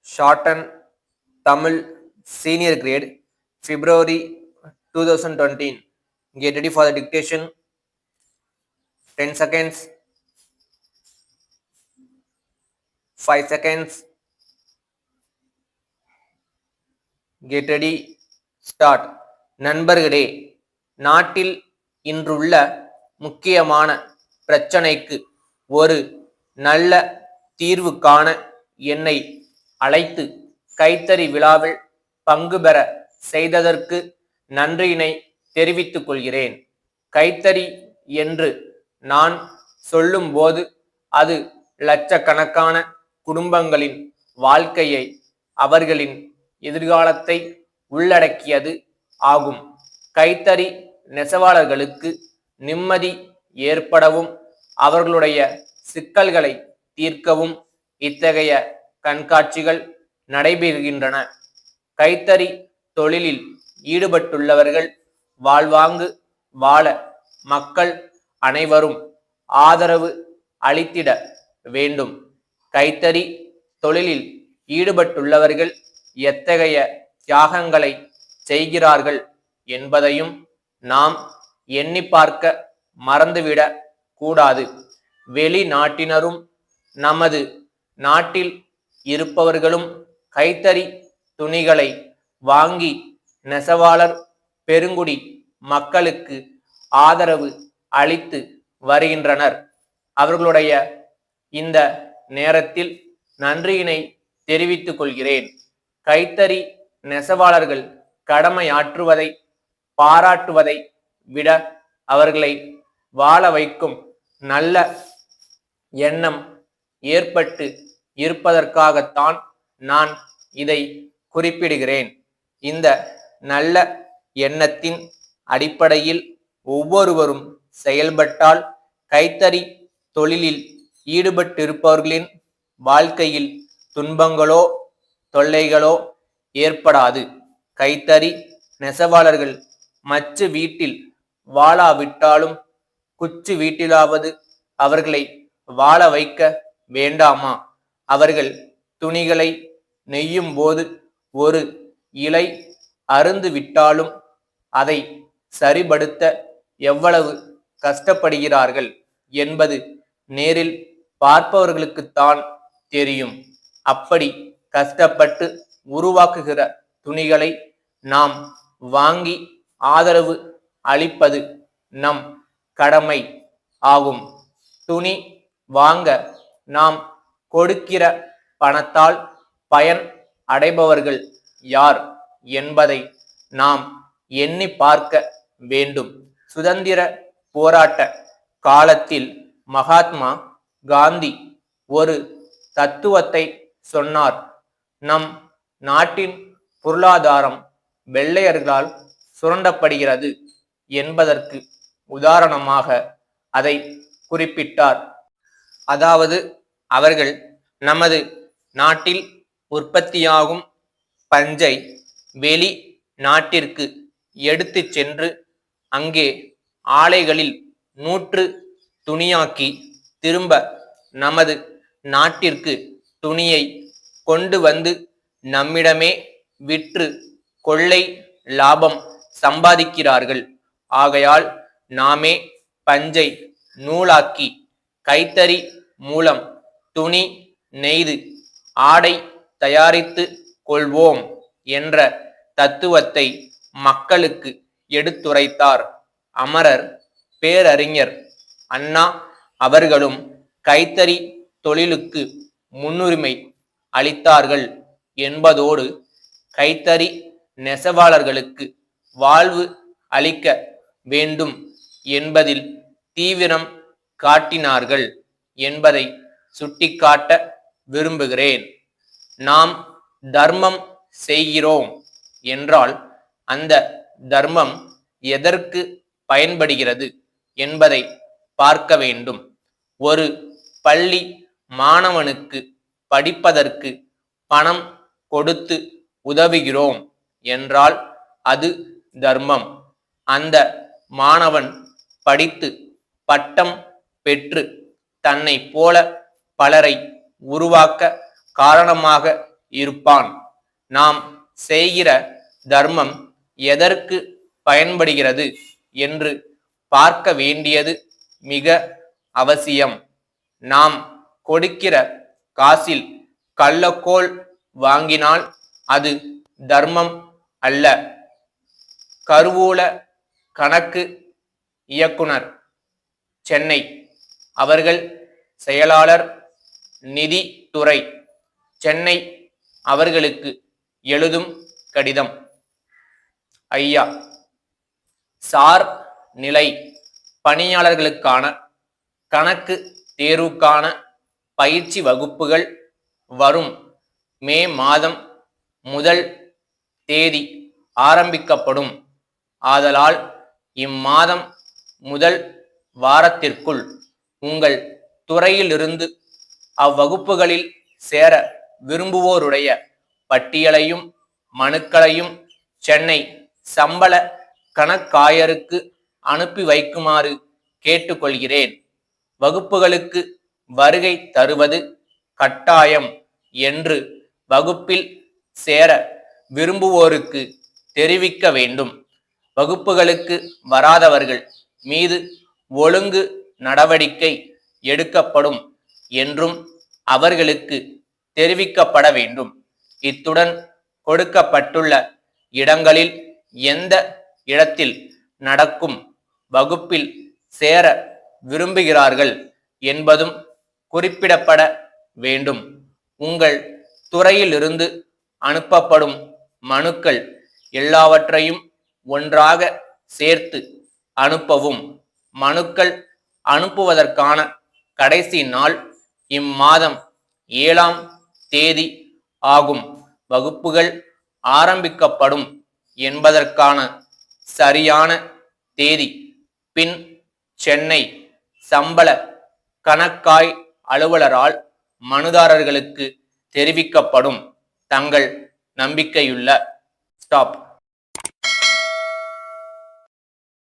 Shorten Tamil Senior Grade, February 2020. Get ready for the dictation. 10 seconds, 5 seconds. Get ready. Start. நண்பர்களே, நாட்டில் இன்றுள்ள முக்கியமான பிரச்சனைக்கு ஒரு நல்ல தீர்வு காண என்னை அழைத்து கைத்தறி விழாவில் பங்கு பெற செய்ததற்கு நன்றியினை தெரிவித்துக் கொள்கிறேன். கைத்தறி என்று நான் சொல்லும்போது அது லட்சக்கணக்கான குடும்பங்களின் வாழ்க்கையை, அவர்களின் எதிர்காலத்தை உள்ளடக்கியது ஆகும். கைத்தறி நெசவாளர்களுக்கு நிம்மதி ஏற்படவும் அவர்களுடைய சிக்கல்களை தீர்க்கவும் இத்தகைய கண்காட்சிகள் நடைபெறுகின்றன. கைத்தறி தொழிலில் ஈடுபட்டுள்ளவர்கள் வாழ்வாங்கு வாழ மக்கள் அனைவரும் ஆதரவு அளித்திட வேண்டும். கைத்தறி தொழிலில் ஈடுபட்டுள்ளவர்கள் எத்தகைய தியாகங்களை செய்கிறார்கள் என்பதையும் நாம் எண்ணி பார்க்க மறந்துவிடக் கூடாது. வெளிநாட்டினரும் நமது நாட்டில் இருப்பவர்களும் கைத்தறி துணிகளை வாங்கி நெசவாளர் பெருங்குடி மக்களுக்கு ஆதரவு அளித்து வருகின்றனர். அவர்களுடைய இந்த நேரத்தில் நன்றியினை தெரிவித்துக் கொள்கிறேன். கைத்தறி நெசவாளர்கள் கடமையாற்றுவதை பாராட்டுவதை விட அவர்களை வாழ வைக்கும் நல்ல எண்ணம் ஏற்பட்டு இருப்பதற்காகத்தான் நான் இதை குறிப்பிடுகிறேன். இந்த நல்ல எண்ணத்தின் அடிப்படையில் ஒவ்வொருவரும் செயல்பட்டால் கைத்தறி தொழிலில் ஈடுபட்டிருப்பவர்களின் வாழ்க்கையில் துன்பங்களோ தொல்லைகளோ ஏற்படாது. கைத்தறி நெசவாளர்கள் மச்சு வீட்டில் வாழாவிட்டாலும் குச்சு வீட்டிலாவது அவர்களை வாழ வைக்க வேண்டாமா? அவர்கள் துணிகளை நெய்யும் போது ஒரு இலை அருந்து விட்டாலும் அதை சரிபடுத்த எவ்வளவு கஷ்டப்படுகிறார்கள் என்பது நேரில் பார்ப்பவர்களுக்குத்தான் தெரியும். அப்படி கஷ்டப்பட்டு உருவாக்குகிற துணிகளை நாம் வாங்கி ஆதரவு அளிப்பது நம் கடமை ஆகும். துணி வாங்க நாம் கொடுக்கிற பணத்தால் பயன் அடைபவர்கள் யார் என்பதை நாம் எண்ணி பார்க்க வேண்டும். சுதந்திர போராட்ட காலத்தில் மகாத்மா காந்தி ஒரு தத்துவத்தை சொன்னார். நம் நாட்டின் பொருளாதாரம் வெள்ளையர்களால் சுரண்டப்படுகிறது என்பதற்கு உதாரணமாக அதை குறிப்பிட்டார். அதாவது அவர்கள் நமது நாட்டில் உற்பத்தியாகும் பஞ்சை வெளி நாட்டிற்கு எடுத்து சென்று அங்கே ஆலைகளில் நூற்று துணியாக்கி திரும்ப நமது நாட்டிற்கு துணியை கொண்டு வந்து நம்மிடமே விற்று கொள்ளை லாபம் சம்பாதிக்கிறார்கள். ஆகையால் நாமே பஞ்சை நூலாக்கி கைத்தறி மூலம் துணி நெய்து ஆடை தயாரித்து கொள்வோம் என்ற தத்துவத்தை மக்களுக்கு எடுத்துரைத்தார். அமரர் பேரறிஞர் அண்ணா அவர்களும் கைத்தறி தொழிலுக்கு முன்னுரிமை அளித்தார்கள் என்பதோடு கைத்தறி நெசவாளர்களுக்கு வாழ்வு அளிக்க வேண்டும் என்பதில் தீவிரம் காட்டினார்கள் என்பதை சுட்டிக்காட்ட விரும்புகிறேன். நாம் தர்மம் செய்கிறோம் என்றால் அந்த தர்மம் எதற்கு பயன்படுகிறது என்பதை பார்க்க வேண்டும். ஒரு பள்ளி மாணவனுக்கு படிப்பதற்கு பணம் கொடுத்து உதவுகிறோம் என்றால் அது தர்மம். அந்த மாணவன் படித்து பட்டம் பெற்று தன்னை போல பலரை உருவாக்க காரணமாக இருப்பான். நாம் செய்கிற தர்மம் எதற்கு பயன்படுகிறது என்று பார்க்க வேண்டியது மிக அவசியம். நாம் கொடுக்கிற காசில் கள்ளக்கோல் வாங்கினால் அது தர்மம் அல்ல. கருவூல கணக்கு இயக்குனர், சென்னை அவர்கள் செயலாளர், நிதித்துறை, சென்னை அவர்களுக்கு எழுதும் கடிதம். ஐயா, சார் நிலை பணியாளர்களுக்கான கணக்கு தேர்வுக்கான பயிற்சி வகுப்புகள் வரும் மே மாதம் 1 தேதி ஆரம்பிக்கப்படும். ஆதலால் இம்மாதம் 1 வாரத்திற்குள் உங்கள் துறையிலிருந்து அவ்வகுப்புகளில் சேர விரும்புவோருடைய பட்டியலையும் மனுக்களையும் சென்னை சம்பள கணக்காயருக்கு அனுப்பி வைக்குமாறு கேட்டுக்கொள்கிறேன். வகுப்புகளுக்கு வருகை தருவது கட்டாயம் என்று வகுப்பில் சேர விரும்புவோருக்கு தெரிவிக்க வேண்டும். வகுப்புகளுக்கு வராதவர்கள் மீது ஒழுங்கு நடவடிக்கை எடுக்கப்படும் என்றும் அவர்களுக்கு தெரிவிக்கப்பட வேண்டும். இத்துடன் கொடுக்கப்பட்டுள்ள இடங்களில் எந்த இடத்தில் நடக்கும் வகுப்பில் சேர விரும்புகிறார்கள் என்பதும் குறிப்பிடப்பட வேண்டும். உங்கள் துறையிலிருந்து அனுப்பப்படும் மனுக்கள் எல்லாவற்றையும் ஒன்றாக சேர்த்து அனுப்பவும். மனுக்கள் அனுப்புவதற்கான கடைசி நாள் இம்மாதம் 7ஆம் தேதி ஆகும். வகுப்புகள் ஆரம்பிக்கப்படும் என்பதற்கான சரியான தேதி பின் சென்னை சம்பள கணக்காய் அலுவலரால் மனுதாரர்களுக்கு தெரிவிக்கப்படும். தங்கள் நம்பிக்கையுள்ள ஸ்டாப்.